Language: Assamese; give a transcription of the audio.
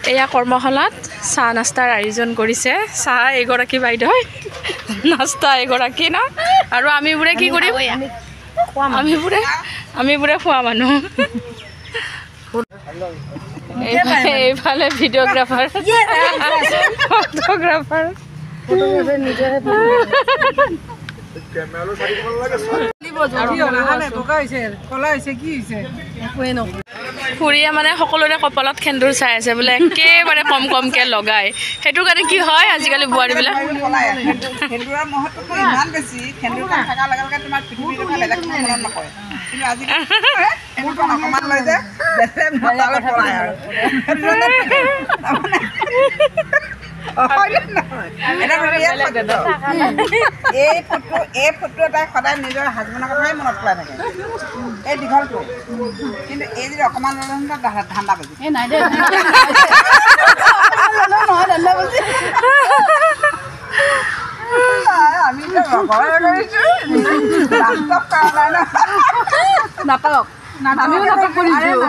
এয়া কৰ্মশালাত চাহ নাস্তাৰ আয়োজন কৰিছে চাহ এগৰাকী বাইদেউ নাস্তা এগৰাকী না আৰু আমিবোৰে কি কৰিম আমিবোৰে খোৱা মানুহ এইফালে ভিডিঅ'গ্ৰাফাৰ ফটোগ্ৰাফাৰ খুৰীয়ে মানে সকলোৰে কপালত সেন্দুৰ চাই আছে বোলে একেবাৰে কম কমকৈ লগায় সেইটো কাৰণে কি হয় আজিকালি বোৱাৰীবিলাক এই ফটো তাই সদায় নিজৰ হাজবেণ্ডৰ কথাই মনত পেলাই থাকে এই দীঘলটো কিন্তু এই যদি অকণমান ঠাণ্ডা বাজি আমি নাটক কৰিছো